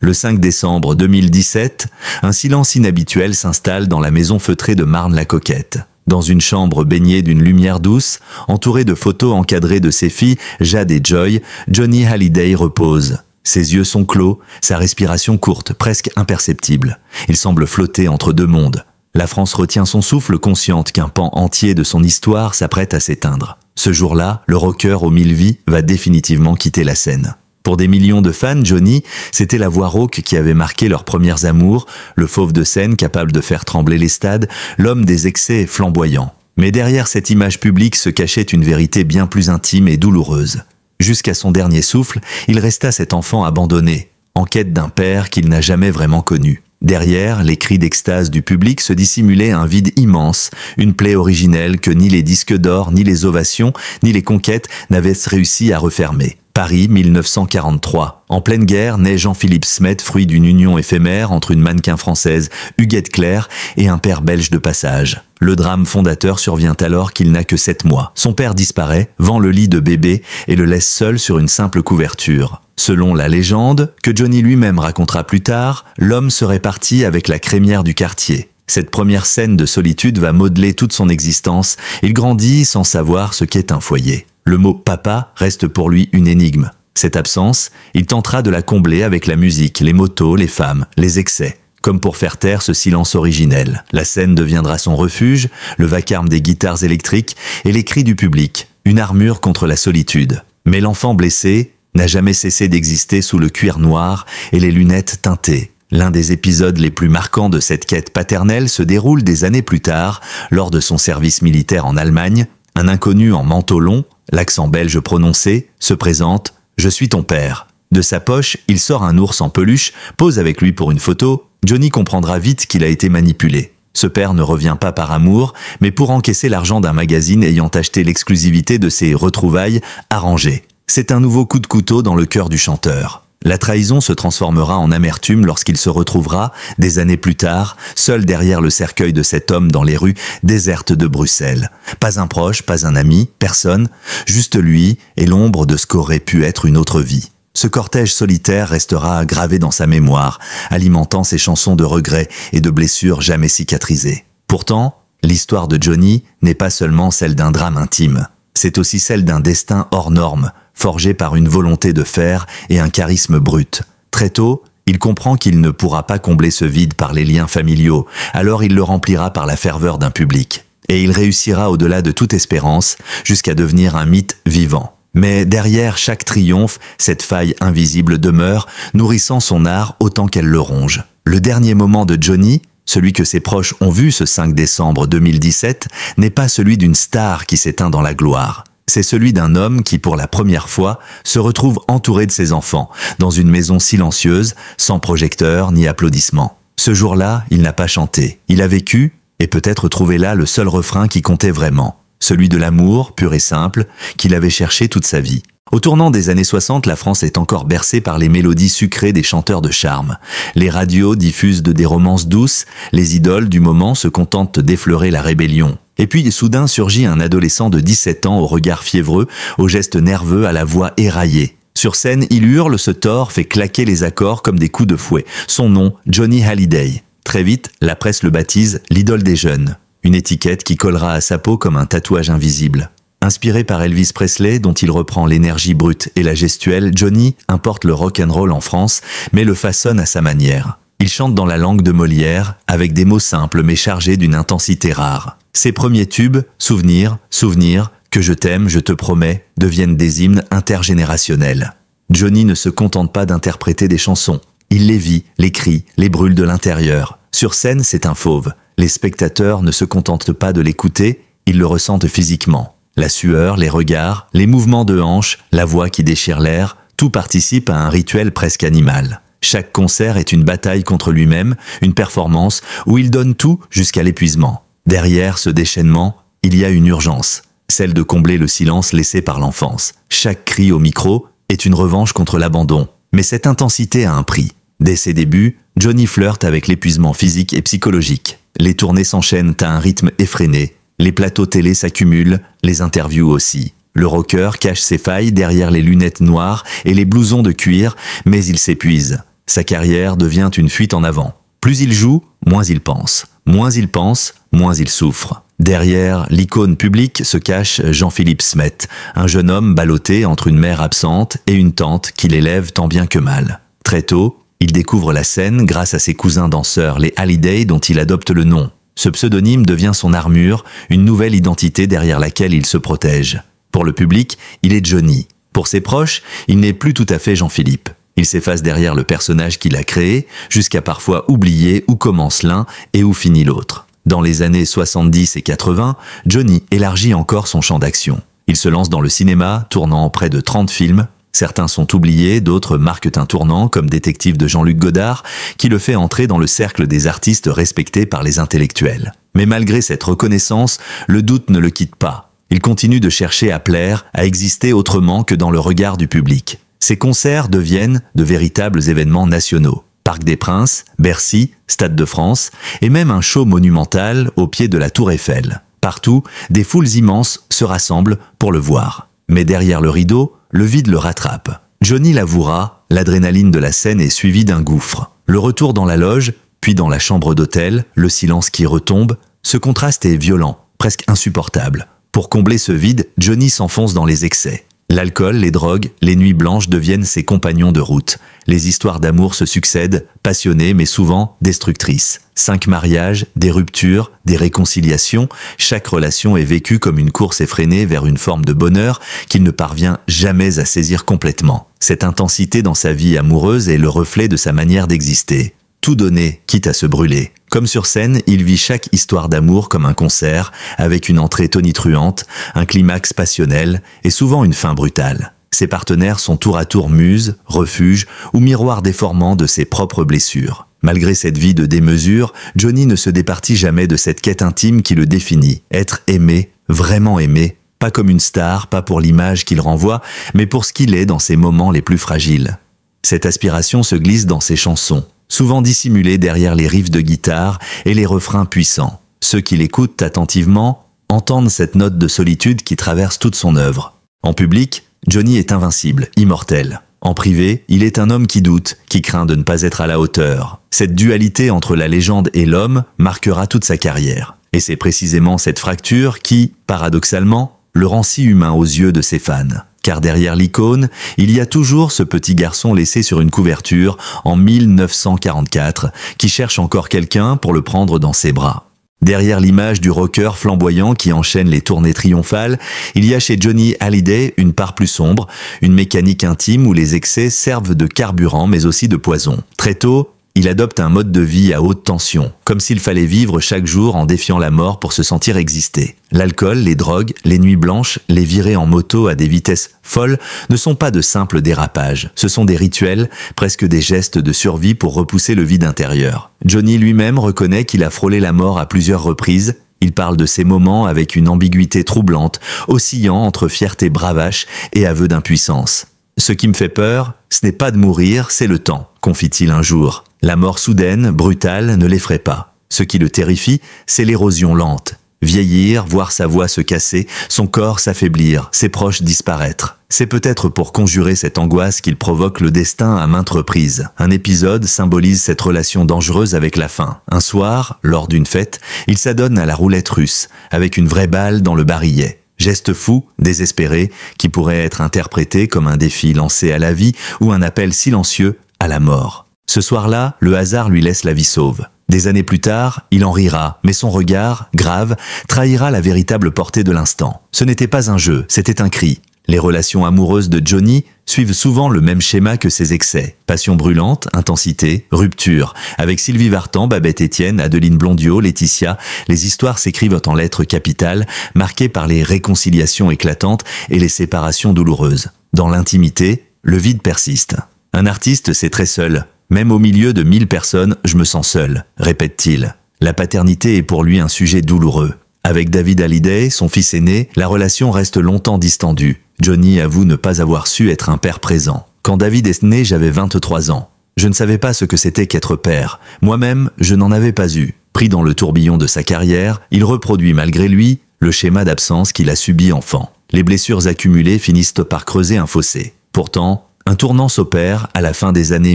Le 5 décembre 2017, un silence inhabituel s'installe dans la maison feutrée de Marne-la-Coquette. Dans une chambre baignée d'une lumière douce, entourée de photos encadrées de ses filles, Jade et Joy, Johnny Hallyday repose. Ses yeux sont clos, sa respiration courte, presque imperceptible. Il semble flotter entre deux mondes. La France retient son souffle, consciente qu'un pan entier de son histoire s'apprête à s'éteindre. Ce jour-là, le rocker aux 1000 vies va définitivement quitter la scène. Pour des millions de fans, Johnny, c'était la voix rauque qui avait marqué leurs premières amours, le fauve de scène capable de faire trembler les stades, l'homme des excès flamboyant. Mais derrière cette image publique se cachait une vérité bien plus intime et douloureuse. Jusqu'à son dernier souffle, il resta cet enfant abandonné, en quête d'un père qu'il n'a jamais vraiment connu. Derrière les cris d'extase du public se dissimulait un vide immense, une plaie originelle que ni les disques d'or, ni les ovations, ni les conquêtes n'avaient réussi à refermer. Paris 1943. En pleine guerre naît Jean-Philippe Smet, fruit d'une union éphémère entre une mannequin française, Huguette Clerc, et un père belge de passage. Le drame fondateur survient alors qu'il n'a que 7 mois. Son père disparaît, vend le lit de bébé et le laisse seul sur une simple couverture. Selon la légende, que Johnny lui-même racontera plus tard, l'homme serait parti avec la crémière du quartier. Cette première scène de solitude va modeler toute son existence. Il grandit sans savoir ce qu'est un foyer. Le mot « papa » reste pour lui une énigme. Cette absence, il tentera de la combler avec la musique, les motos, les femmes, les excès. Comme pour faire taire ce silence originel. La scène deviendra son refuge, le vacarme des guitares électriques et les cris du public, une armure contre la solitude. Mais l'enfant blessé n'a jamais cessé d'exister sous le cuir noir et les lunettes teintées. L'un des épisodes les plus marquants de cette quête paternelle se déroule des années plus tard, lors de son service militaire en Allemagne. Un inconnu en manteau long, l'accent belge prononcé, se présente « Je suis ton père ». De sa poche, il sort un ours en peluche, pose avec lui pour une photo. Johnny comprendra vite qu'il a été manipulé. Ce père ne revient pas par amour, mais pour encaisser l'argent d'un magazine ayant acheté l'exclusivité de ses retrouvailles arrangées. C'est un nouveau coup de couteau dans le cœur du chanteur. La trahison se transformera en amertume lorsqu'il se retrouvera, des années plus tard, seul derrière le cercueil de cet homme dans les rues désertes de Bruxelles. Pas un proche, pas un ami, personne, juste lui et l'ombre de ce qu'aurait pu être une autre vie. Ce cortège solitaire restera gravé dans sa mémoire, alimentant ses chansons de regrets et de blessures jamais cicatrisées. Pourtant, l'histoire de Johnny n'est pas seulement celle d'un drame intime. C'est aussi celle d'un destin hors norme, forgé par une volonté de faire et un charisme brut. Très tôt, il comprend qu'il ne pourra pas combler ce vide par les liens familiaux, alors il le remplira par la ferveur d'un public. Et il réussira au-delà de toute espérance, jusqu'à devenir un mythe vivant. Mais derrière chaque triomphe, cette faille invisible demeure, nourrissant son art autant qu'elle le ronge. Le dernier moment de Johnny, celui que ses proches ont vu ce 5 décembre 2017, n'est pas celui d'une star qui s'éteint dans la gloire. C'est celui d'un homme qui, pour la première fois, se retrouve entouré de ses enfants, dans une maison silencieuse, sans projecteur ni applaudissements. Ce jour-là, il n'a pas chanté. Il a vécu, et peut-être trouvé là le seul refrain qui comptait vraiment. Celui de l'amour, pur et simple, qu'il avait cherché toute sa vie. Au tournant des années 60, la France est encore bercée par les mélodies sucrées des chanteurs de charme. Les radios diffusent des romances douces, les idoles du moment se contentent d'effleurer la rébellion. Et puis soudain surgit un adolescent de 17 ans au regard fiévreux, aux gestes nerveux, à la voix éraillée. Sur scène, il hurle, se tord, fait claquer les accords comme des coups de fouet. Son nom, Johnny Hallyday. Très vite, la presse le baptise l'idole des jeunes. Une étiquette qui collera à sa peau comme un tatouage invisible. Inspiré par Elvis Presley, dont il reprend l'énergie brute et la gestuelle, Johnny importe le rock'n'roll en France, mais le façonne à sa manière. Il chante dans la langue de Molière, avec des mots simples mais chargés d'une intensité rare. Ses premiers tubes, Souvenir, Souvenir, Que je t'aime, je te promets, deviennent des hymnes intergénérationnels. Johnny ne se contente pas d'interpréter des chansons. Il les vit, les crie, les brûle de l'intérieur. Sur scène, c'est un fauve. Les spectateurs ne se contentent pas de l'écouter, ils le ressentent physiquement. La sueur, les regards, les mouvements de hanches, la voix qui déchire l'air, tout participe à un rituel presque animal. Chaque concert est une bataille contre lui-même, une performance où il donne tout jusqu'à l'épuisement. Derrière ce déchaînement, il y a une urgence, celle de combler le silence laissé par l'enfance. Chaque cri au micro est une revanche contre l'abandon. Mais cette intensité a un prix. Dès ses débuts, Johnny flirte avec l'épuisement physique et psychologique. Les tournées s'enchaînent à un rythme effréné. Les plateaux télé s'accumulent, les interviews aussi. Le rocker cache ses failles derrière les lunettes noires et les blousons de cuir, mais il s'épuise. Sa carrière devient une fuite en avant. Plus il joue, moins il pense. Moins il pense, moins il souffre. Derrière l'icône publique se cache Jean-Philippe Smet, un jeune homme ballotté entre une mère absente et une tante qui l'élève tant bien que mal. Très tôt, il découvre la scène grâce à ses cousins danseurs, les Hallyday, dont il adopte le nom. Ce pseudonyme devient son armure, une nouvelle identité derrière laquelle il se protège. Pour le public, il est Johnny. Pour ses proches, il n'est plus tout à fait Jean-Philippe. Il s'efface derrière le personnage qu'il a créé, jusqu'à parfois oublier où commence l'un et où finit l'autre. Dans les années 70 et 80, Johnny élargit encore son champ d'action. Il se lance dans le cinéma, tournant près de 30 films. Certains sont oubliés, d'autres marquent un tournant, comme Détective de Jean-Luc Godard, qui le fait entrer dans le cercle des artistes respectés par les intellectuels. Mais malgré cette reconnaissance, le doute ne le quitte pas. Il continue de chercher à plaire, à exister autrement que dans le regard du public. Ses concerts deviennent de véritables événements nationaux. Parc des Princes, Bercy, Stade de France, et même un show monumental au pied de la Tour Eiffel. Partout, des foules immenses se rassemblent pour le voir. Mais derrière le rideau, le vide le rattrape. Johnny l'avouera, l'adrénaline de la scène est suivie d'un gouffre. Le retour dans la loge, puis dans la chambre d'hôtel, le silence qui retombe, ce contraste est violent, presque insupportable. Pour combler ce vide, Johnny s'enfonce dans les excès. L'alcool, les drogues, les nuits blanches deviennent ses compagnons de route. Les histoires d'amour se succèdent, passionnées mais souvent destructrices. 5 mariages, des ruptures, des réconciliations, chaque relation est vécue comme une course effrénée vers une forme de bonheur qu'il ne parvient jamais à saisir complètement. Cette intensité dans sa vie amoureuse est le reflet de sa manière d'exister. Tout donner, quitte à se brûler. Comme sur scène, il vit chaque histoire d'amour comme un concert, avec une entrée tonitruante, un climax passionnel et souvent une fin brutale. Ses partenaires sont tour à tour muses, refuges ou miroirs déformants de ses propres blessures. Malgré cette vie de démesure, Johnny ne se départit jamais de cette quête intime qui le définit. Être aimé, vraiment aimé, pas comme une star, pas pour l'image qu'il renvoie, mais pour ce qu'il est dans ses moments les plus fragiles. Cette aspiration se glisse dans ses chansons, souvent dissimulées derrière les riffs de guitare et les refrains puissants. Ceux qui l'écoutent attentivement entendent cette note de solitude qui traverse toute son œuvre. En public, Johnny est invincible, immortel. En privé, il est un homme qui doute, qui craint de ne pas être à la hauteur. Cette dualité entre la légende et l'homme marquera toute sa carrière. Et c'est précisément cette fracture qui, paradoxalement, le rend si humain aux yeux de ses fans. Car derrière l'icône, il y a toujours ce petit garçon laissé sur une couverture en 1944 qui cherche encore quelqu'un pour le prendre dans ses bras. Derrière l'image du rocker flamboyant qui enchaîne les tournées triomphales, il y a chez Johnny Hallyday une part plus sombre, une mécanique intime où les excès servent de carburant mais aussi de poison. Très tôt, il adopte un mode de vie à haute tension, comme s'il fallait vivre chaque jour en défiant la mort pour se sentir exister. L'alcool, les drogues, les nuits blanches, les virées en moto à des vitesses folles ne sont pas de simples dérapages. Ce sont des rituels, presque des gestes de survie pour repousser le vide intérieur. Johnny lui-même reconnaît qu'il a frôlé la mort à plusieurs reprises. Il parle de ces moments avec une ambiguïté troublante, oscillant entre fierté bravache et aveu d'impuissance. « Ce qui me fait peur, ce n'est pas de mourir, c'est le temps », confie-t-il un jour. La mort soudaine, brutale, ne l'effraie pas. Ce qui le terrifie, c'est l'érosion lente. Vieillir, voir sa voix se casser, son corps s'affaiblir, ses proches disparaître. C'est peut-être pour conjurer cette angoisse qu'il provoque le destin à maintes reprises. Un épisode symbolise cette relation dangereuse avec la fin. Un soir, lors d'une fête, il s'adonne à la roulette russe, avec une vraie balle dans le barillet. Geste fou, désespéré, qui pourrait être interprété comme un défi lancé à la vie ou un appel silencieux à la mort. Ce soir-là, le hasard lui laisse la vie sauve. Des années plus tard, il en rira, mais son regard, grave, trahira la véritable portée de l'instant. Ce n'était pas un jeu, c'était un cri. Les relations amoureuses de Johnny suivent souvent le même schéma que ses excès. Passion brûlante, intensité, rupture. Avec Sylvie Vartan, Babette Etienne, Adeline Blondiot, Laetitia, les histoires s'écrivent en lettres capitales, marquées par les réconciliations éclatantes et les séparations douloureuses. Dans l'intimité, le vide persiste. Un artiste, c'est très seul. Même au milieu de 1000 personnes, je me sens seul, répète-t-il. La paternité est pour lui un sujet douloureux. Avec David Hallyday, son fils aîné, la relation reste longtemps distendue. Johnny avoue ne pas avoir su être un père présent. Quand David est né, j'avais 23 ans. Je ne savais pas ce que c'était qu'être père. Moi-même, je n'en avais pas eu. Pris dans le tourbillon de sa carrière, il reproduit malgré lui le schéma d'absence qu'il a subi enfant. Les blessures accumulées finissent par creuser un fossé. Pourtant, Un tournant s'opère à la fin des années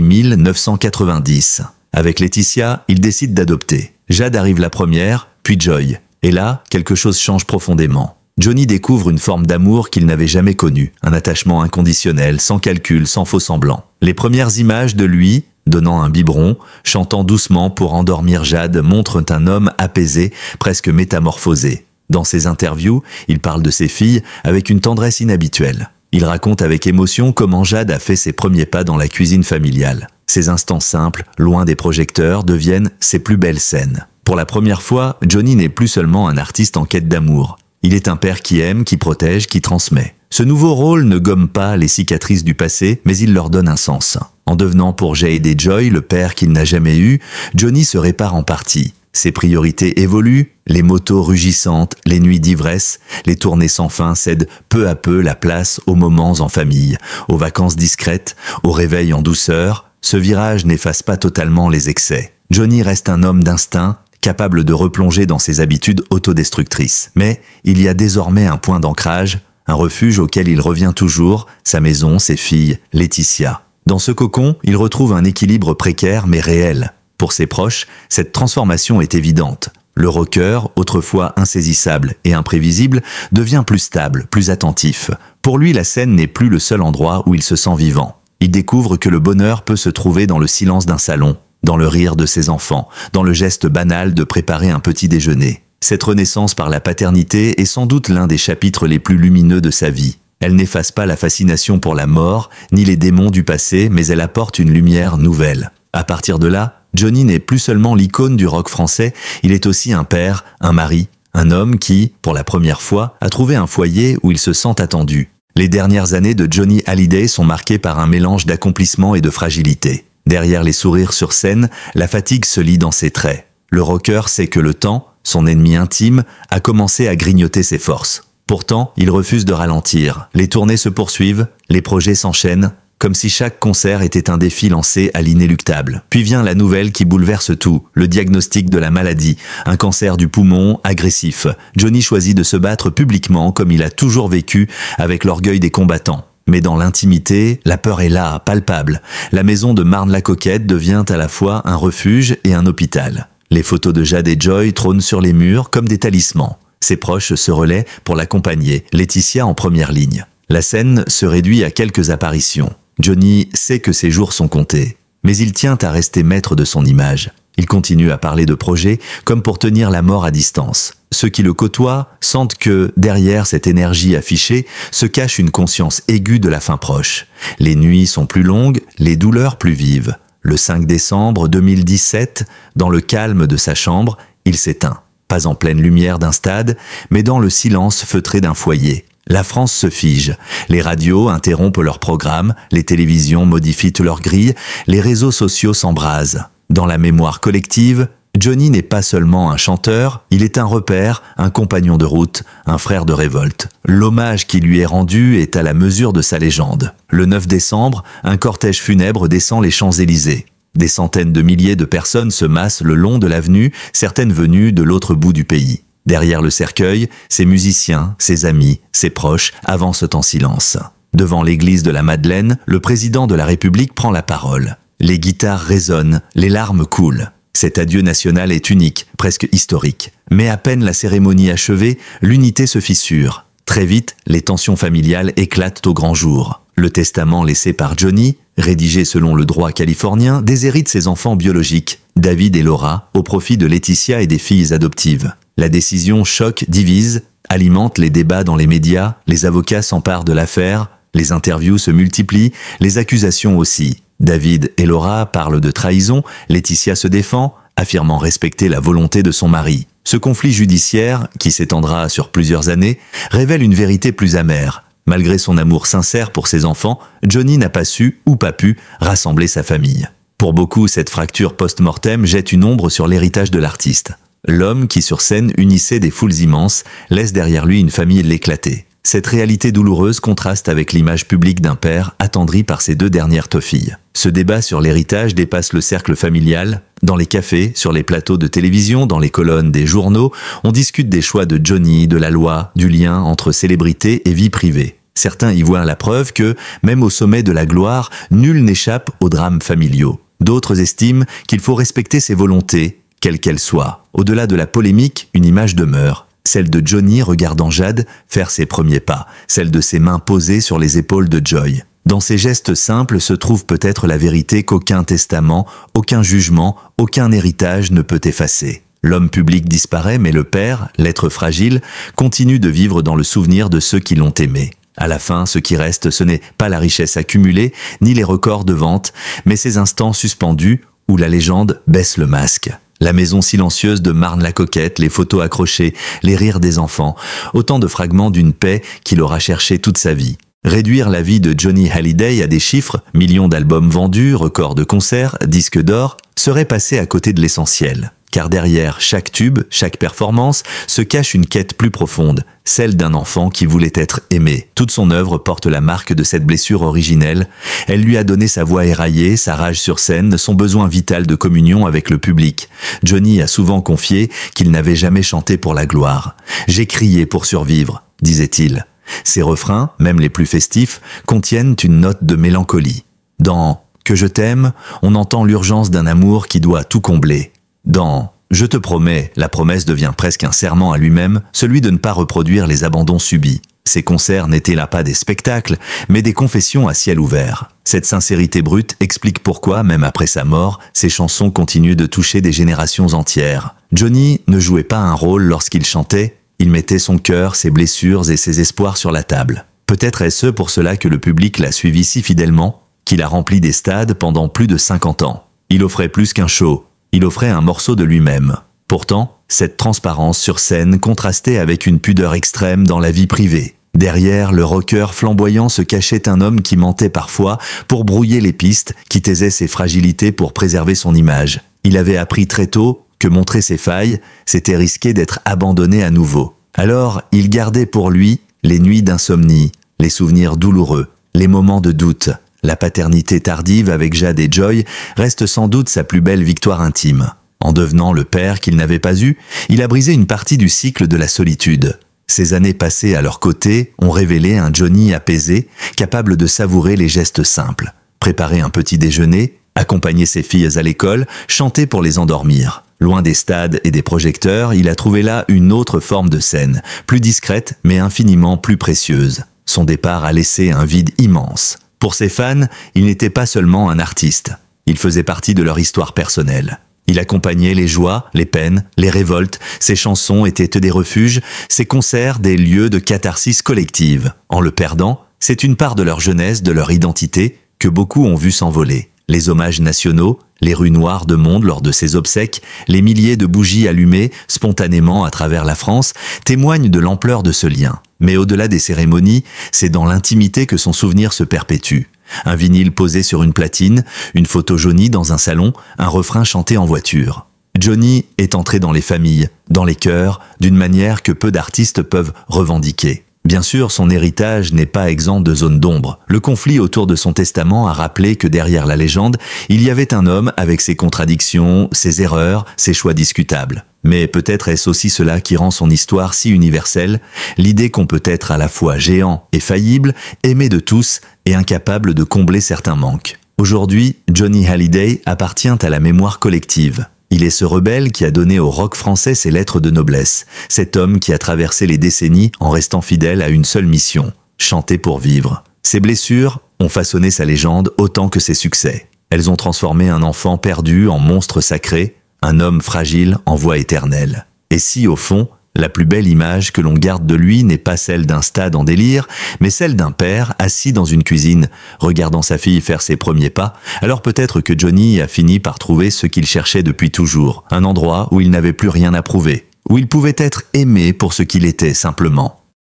1990. Avec Laetitia, il décide d'adopter. Jade arrive la première, puis Joy. Et là, quelque chose change profondément. Johnny découvre une forme d'amour qu'il n'avait jamais connue, un attachement inconditionnel, sans calcul, sans faux semblant. Les premières images de lui, donnant un biberon, chantant doucement pour endormir Jade, montrent un homme apaisé, presque métamorphosé. Dans ses interviews, il parle de ses filles avec une tendresse inhabituelle. Il raconte avec émotion comment Jade a fait ses premiers pas dans la cuisine familiale. Ces instants simples, loin des projecteurs, deviennent ses plus belles scènes. Pour la première fois, Johnny n'est plus seulement un artiste en quête d'amour. Il est un père qui aime, qui protège, qui transmet. Ce nouveau rôle ne gomme pas les cicatrices du passé, mais il leur donne un sens. En devenant pour Jade et Joy le père qu'il n'a jamais eu, Johnny se répare en partie. Ses priorités évoluent, les motos rugissantes, les nuits d'ivresse, les tournées sans fin cèdent peu à peu la place aux moments en famille, aux vacances discrètes, aux réveils en douceur. Ce virage n'efface pas totalement les excès. Johnny reste un homme d'instinct, capable de replonger dans ses habitudes autodestructrices. Mais il y a désormais un point d'ancrage, un refuge auquel il revient toujours, sa maison, ses filles, Laetitia. Dans ce cocon, il retrouve un équilibre précaire mais réel. Pour ses proches, cette transformation est évidente. Le rocker, autrefois insaisissable et imprévisible, devient plus stable, plus attentif. Pour lui, la scène n'est plus le seul endroit où il se sent vivant. Il découvre que le bonheur peut se trouver dans le silence d'un salon, dans le rire de ses enfants, dans le geste banal de préparer un petit déjeuner. Cette renaissance par la paternité est sans doute l'un des chapitres les plus lumineux de sa vie. Elle n'efface pas la fascination pour la mort, ni les démons du passé, mais elle apporte une lumière nouvelle. À partir de là, Johnny n'est plus seulement l'icône du rock français, il est aussi un père, un mari, un homme qui, pour la première fois, a trouvé un foyer où il se sent attendu. Les dernières années de Johnny Hallyday sont marquées par un mélange d'accomplissement et de fragilité. Derrière les sourires sur scène, la fatigue se lit dans ses traits. Le rocker sait que le temps, son ennemi intime, a commencé à grignoter ses forces. Pourtant, il refuse de ralentir. Les tournées se poursuivent, les projets s'enchaînent, comme si chaque concert était un défi lancé à l'inéluctable. Puis vient la nouvelle qui bouleverse tout, le diagnostic de la maladie, un cancer du poumon agressif. Johnny choisit de se battre publiquement comme il a toujours vécu, avec l'orgueil des combattants. Mais dans l'intimité, la peur est là, palpable. La maison de Marne-la-Coquette devient à la fois un refuge et un hôpital. Les photos de Jade et Joy trônent sur les murs comme des talismans. Ses proches se relaient pour l'accompagner, Laetitia en première ligne. La scène se réduit à quelques apparitions. Johnny sait que ses jours sont comptés, mais il tient à rester maître de son image. Il continue à parler de projets comme pour tenir la mort à distance. Ceux qui le côtoient sentent que, derrière cette énergie affichée, se cache une conscience aiguë de la fin proche. Les nuits sont plus longues, les douleurs plus vives. Le 5 décembre 2017, dans le calme de sa chambre, il s'éteint. Pas en pleine lumière d'un stade, mais dans le silence feutré d'un foyer. La France se fige. Les radios interrompent leurs programmes, les télévisions modifient leurs grilles, les réseaux sociaux s'embrasent. Dans la mémoire collective, Johnny n'est pas seulement un chanteur, il est un repère, un compagnon de route, un frère de révolte. L'hommage qui lui est rendu est à la mesure de sa légende. Le 9 décembre, un cortège funèbre descend les Champs-Élysées. Des centaines de milliers de personnes se massent le long de l'avenue, certaines venues de l'autre bout du pays. Derrière le cercueil, ses musiciens, ses amis, ses proches avancent en silence. Devant l'église de la Madeleine, le président de la République prend la parole. Les guitares résonnent, les larmes coulent. Cet adieu national est unique, presque historique. Mais à peine la cérémonie achevée, l'unité se fissure. Très vite, les tensions familiales éclatent au grand jour. Le testament laissé par Johnny, rédigé selon le droit californien, déshérite ses enfants biologiques, David et Laura, au profit de Laetitia et des filles adoptives. La décision choque, divise, alimente les débats dans les médias, les avocats s'emparent de l'affaire, les interviews se multiplient, les accusations aussi. David et Laura parlent de trahison, Laetitia se défend, affirmant respecter la volonté de son mari. Ce conflit judiciaire, qui s'étendra sur plusieurs années, révèle une vérité plus amère. Malgré son amour sincère pour ses enfants, Johnny n'a pas su, ou pas pu, rassembler sa famille. Pour beaucoup, cette fracture post-mortem jette une ombre sur l'héritage de l'artiste. L'homme qui sur scène unissait des foules immenses laisse derrière lui une famille l'éclater. Cette réalité douloureuse contraste avec l'image publique d'un père attendri par ses deux dernières filles. Ce débat sur l'héritage dépasse le cercle familial. Dans les cafés, sur les plateaux de télévision, dans les colonnes des journaux, on discute des choix de Johnny, de la loi, du lien entre célébrité et vie privée. Certains y voient la preuve que, même au sommet de la gloire, nul n'échappe aux drames familiaux. D'autres estiment qu'il faut respecter ses volontés, quelles qu'elles soient. Au-delà de la polémique, une image demeure. Celle de Johnny regardant Jade faire ses premiers pas, celle de ses mains posées sur les épaules de Joy. Dans ces gestes simples se trouve peut-être la vérité qu'aucun testament, aucun jugement, aucun héritage ne peut effacer. L'homme public disparaît, mais le père, l'être fragile, continue de vivre dans le souvenir de ceux qui l'ont aimé. À la fin, ce qui reste, ce n'est pas la richesse accumulée, ni les records de vente, mais ces instants suspendus où la légende baisse le masque. La maison silencieuse de Marne-la-Coquette, les photos accrochées, les rires des enfants, autant de fragments d'une paix qu'il aura cherché toute sa vie. Réduire la vie de Johnny Hallyday à des chiffres, millions d'albums vendus, records de concerts, disques d'or, serait passer à côté de l'essentiel. Car derrière chaque tube, chaque performance, se cache une quête plus profonde, celle d'un enfant qui voulait être aimé. Toute son œuvre porte la marque de cette blessure originelle. Elle lui a donné sa voix éraillée, sa rage sur scène, son besoin vital de communion avec le public. Johnny a souvent confié qu'il n'avait jamais chanté pour la gloire. « J'ai crié pour survivre », disait-il. Ses refrains, même les plus festifs, contiennent une note de mélancolie. Dans « Que je t'aime », on entend l'urgence d'un amour qui doit tout combler. Dans « Je te promets », la promesse devient presque un serment à lui-même, celui de ne pas reproduire les abandons subis. Ses concerts n'étaient là pas des spectacles, mais des confessions à ciel ouvert. Cette sincérité brute explique pourquoi, même après sa mort, ses chansons continuent de toucher des générations entières. Johnny ne jouait pas un rôle lorsqu'il chantait, il mettait son cœur, ses blessures et ses espoirs sur la table. Peut-être est-ce pour cela que le public l'a suivi si fidèlement, qu'il a rempli des stades pendant plus de 50 ans. Il offrait plus qu'un show. Il offrait un morceau de lui-même. Pourtant, cette transparence sur scène contrastait avec une pudeur extrême dans la vie privée. Derrière le rocker flamboyant se cachait un homme qui mentait parfois pour brouiller les pistes, qui taisait ses fragilités pour préserver son image. Il avait appris très tôt que montrer ses failles, c'était risquer d'être abandonné à nouveau. Alors, il gardait pour lui les nuits d'insomnie, les souvenirs douloureux, les moments de doute. La paternité tardive avec Jade et Joy reste sans doute sa plus belle victoire intime. En devenant le père qu'il n'avait pas eu, il a brisé une partie du cycle de la solitude. Ces années passées à leur côté ont révélé un Johnny apaisé, capable de savourer les gestes simples. Préparer un petit déjeuner, accompagner ses filles à l'école, chanter pour les endormir. Loin des stades et des projecteurs, il a trouvé là une autre forme de scène, plus discrète mais infiniment plus précieuse. Son départ a laissé un vide immense. Pour ses fans, il n'était pas seulement un artiste. Il faisait partie de leur histoire personnelle. Il accompagnait les joies, les peines, les révoltes. Ses chansons étaient des refuges, ses concerts des lieux de catharsis collective. En le perdant, c'est une part de leur jeunesse, de leur identité, que beaucoup ont vu s'envoler. Les hommages nationaux, les rues noires de monde lors de ses obsèques, les milliers de bougies allumées spontanément à travers la France témoignent de l'ampleur de ce lien. Mais au-delà des cérémonies, c'est dans l'intimité que son souvenir se perpétue. Un vinyle posé sur une platine, une photo jaunie dans un salon, un refrain chanté en voiture. Johnny est entré dans les familles, dans les cœurs, d'une manière que peu d'artistes peuvent revendiquer. Bien sûr, son héritage n'est pas exempt de zones d'ombre. Le conflit autour de son testament a rappelé que derrière la légende, il y avait un homme avec ses contradictions, ses erreurs, ses choix discutables. Mais peut-être est-ce aussi cela qui rend son histoire si universelle, l'idée qu'on peut être à la fois géant et faillible, aimé de tous et incapable de combler certains manques. Aujourd'hui, Johnny Hallyday appartient à la mémoire collective. Il est ce rebelle qui a donné au rock français ses lettres de noblesse, cet homme qui a traversé les décennies en restant fidèle à une seule mission, chanter pour vivre. Ses blessures ont façonné sa légende autant que ses succès. Elles ont transformé un enfant perdu en monstre sacré, un homme fragile en voix éternelle. Et si, au fond, la plus belle image que l'on garde de lui n'est pas celle d'un stade en délire, mais celle d'un père assis dans une cuisine, regardant sa fille faire ses premiers pas, alors peut-être que Johnny a fini par trouver ce qu'il cherchait depuis toujours, un endroit où il n'avait plus rien à prouver, où il pouvait être aimé pour ce qu'il était simplement.